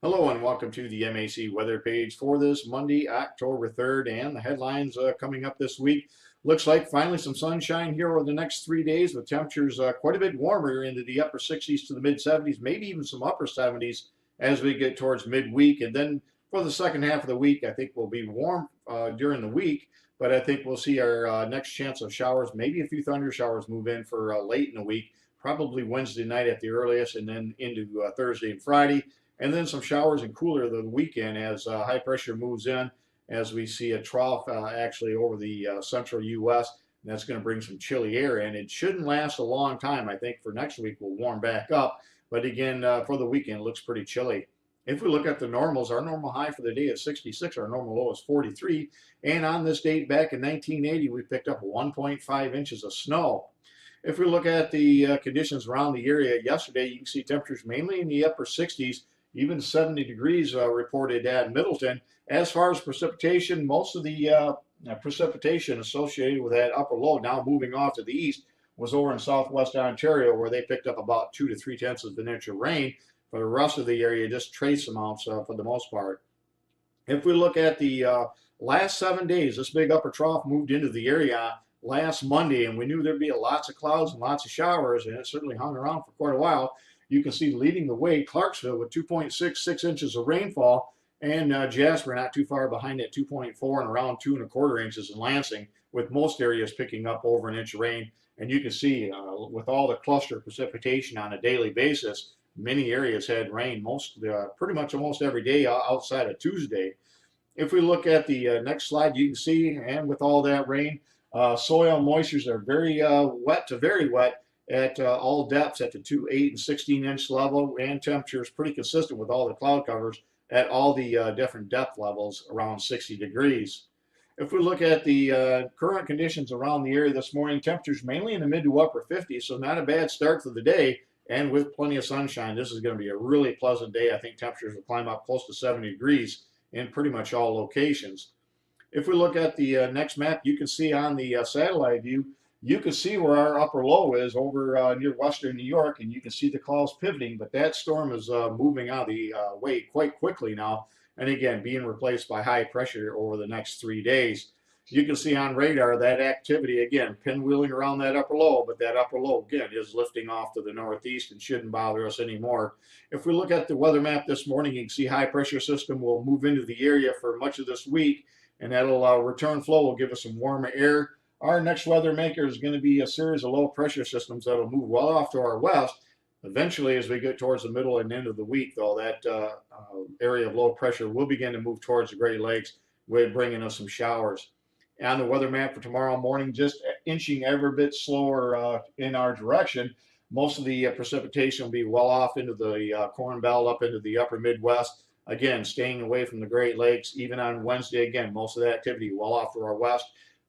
Hello and welcome to the MAC weather page for this Monday, October 3rd, and the headlines coming up this week. Looks like finally some sunshine here over the next 3 days with temperatures quite a bit warmer into the upper 60s to the mid 70s, maybe even some upper 70s as we get towards midweek. And then for the second half of the week, I think we'll be warm during the week, but I think we'll see our next chance of showers, maybe a few thunder showers move in for late in the week, probably Wednesday night at the earliest, and then into Thursday and Friday. And then some showers and cooler the weekend as high pressure moves in, as we see a trough actually over the central U.S. And that's going to bring some chilly air in. It shouldn't last a long time. I think for next week we'll warm back up. But again, for the weekend, it looks pretty chilly. If we look at the normals, our normal high for the day is 66, our normal low is 43. And on this date back in 1980, we picked up 1.5 inches of snow. If we look at the conditions around the area yesterday, you can see temperatures mainly in the upper 60s, even 70 degrees reported at Middleton. As far as precipitation, most of the precipitation associated with that upper low now moving off to the east was over in southwest Ontario, where they picked up about 2 to 3 tenths of an inch of rain. For the rest of the area, just trace amounts for the most part. If we look at the last 7 days, this big upper trough moved into the area last Monday, and we knew there'd be lots of clouds and lots of showers, and it certainly hung around for quite a while. You can see leading the way Clarksville with 2.66 inches of rainfall, and Jasper not too far behind at 2.4 and around 2.25 inches in Lansing, with most areas picking up over an inch of rain. And you can see with all the cluster precipitation on a daily basis, many areas had rain pretty much almost every day outside of Tuesday. If we look at the next slide, you can see, and with all that rain, soil moistures are very wet to very wet at all depths at the 2, 8, and 16-inch level, and temperatures pretty consistent with all the cloud covers at all the different depth levels around 60 degrees. If we look at the current conditions around the area this morning, temperatures mainly in the mid to upper 50s, so not a bad start to the day, and with plenty of sunshine, this is going to be a really pleasant day. I think temperatures will climb up close to 70 degrees in pretty much all locations. If we look at the next map, you can see on the satellite view, you can see where our upper low is over near western New York, and you can see the clouds pivoting, but that storm is moving out of the way quite quickly now, and again, being replaced by high pressure over the next 3 days. You can see on radar that activity, again, pinwheeling around that upper low, but that upper low, again, is lifting off to the northeast and shouldn't bother us anymore. If we look at the weather map this morning, you can see high pressure system will move into the area for much of this week, and that'll return flow will give us some warmer air. Our next weather maker is going to be a series of low pressure systems that will move well off to our west. Eventually, as we get towards the middle and end of the week, though, that area of low pressure will begin to move towards the Great Lakes, with bringing us some showers. On the weather map for tomorrow morning, just inching every bit slower in our direction. Most of the precipitation will be well off into the Corn Belt, up into the upper Midwest. Again, staying away from the Great Lakes. Even on Wednesday, again, most of the activity well off to our west.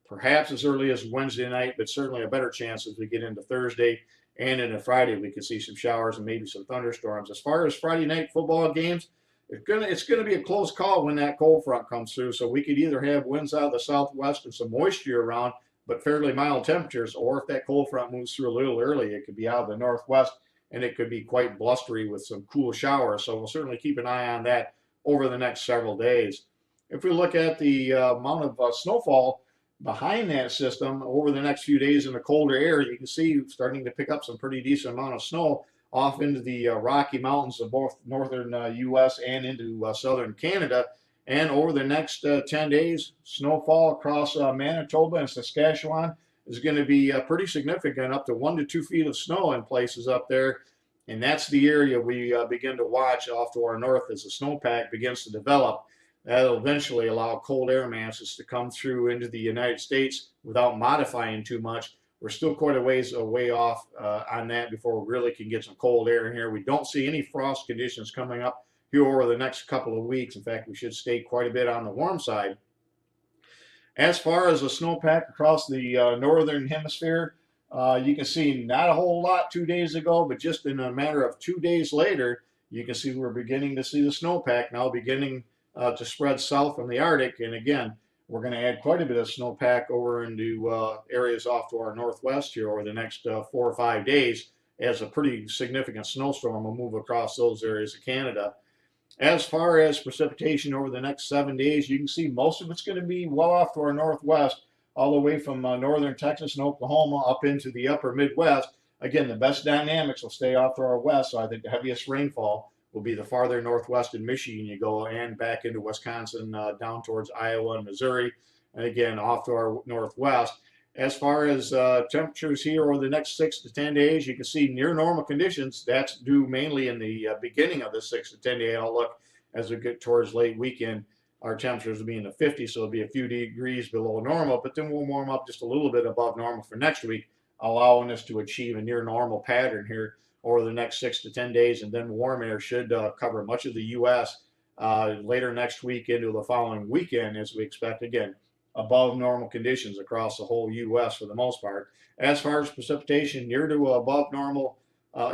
Perhaps as early as Wednesday night, but certainly a better chance as we get into Thursday and into Friday. We could see some showers and maybe some thunderstorms. As far as Friday night football games, it's gonna be a close call when that cold front comes through. So we could either have winds out of the southwest and some moisture around, but fairly mild temperatures, or if that cold front moves through a little early, it could be out of the northwest and it could be quite blustery with some cool showers. So we'll certainly keep an eye on that over the next several days. If we look at the amount of snowfall behind that system over the next few days in the colder air, you can see starting to pick up some pretty decent amount of snow off into the Rocky Mountains of both northern U.S. and into southern Canada. And over the next 10 days, snowfall across Manitoba and Saskatchewan is going to be pretty significant, up to 1 to 2 feet of snow in places up there. And that's the area we begin to watch off to our north as the snowpack begins to develop. That'll eventually allow cold air masses to come through into the United States without modifying too much. We're still quite a ways away off on that before we really can get some cold air in here. We don't see any frost conditions coming up here over the next couple of weeks. In fact, we should stay quite a bit on the warm side. As far as the snowpack across the northern hemisphere, you can see not a whole lot 2 days ago, but just in a matter of 2 days later, you can see we're beginning to see the snowpack now beginning to spread south from the Arctic. And again, we're going to add quite a bit of snowpack over into areas off to our northwest here over the next 4 or 5 days, as a pretty significant snowstorm will move across those areas of Canada. As far as precipitation over the next 7 days, you can see most of it's going to be well off to our northwest, all the way from northern Texas and Oklahoma up into the upper Midwest. Again, the best dynamics will stay off to our west, so I think the heaviest rainfall will be the farther northwest in Michigan you go and back into Wisconsin, down towards Iowa and Missouri, and again off to our northwest. As far as temperatures here over the next 6 to 10 days, you can see near normal conditions. That's due mainly in the beginning of the 6 to 10 day outlook. As we get towards late weekend, our temperatures will be in the 50s, so it'll be a few degrees below normal, but then we'll warm up just a little bit above normal for next week, allowing us to achieve a near normal pattern here over the next 6 to 10 days. And then warm air should cover much of the U.S. Later next week into the following weekend, as we expect again above normal conditions across the whole U.S. for the most part. As far as precipitation, near to above normal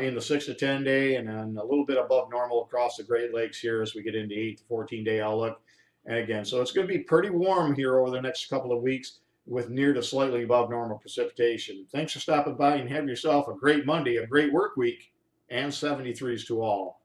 in the 6 to 10 day, and then a little bit above normal across the Great Lakes here as we get into 8 to 14 day outlook. And again, so it's going to be pretty warm here over the next couple of weeks with near to slightly above normal precipitation. Thanks for stopping by and have yourself a great Monday, a great work week, and 73s to all.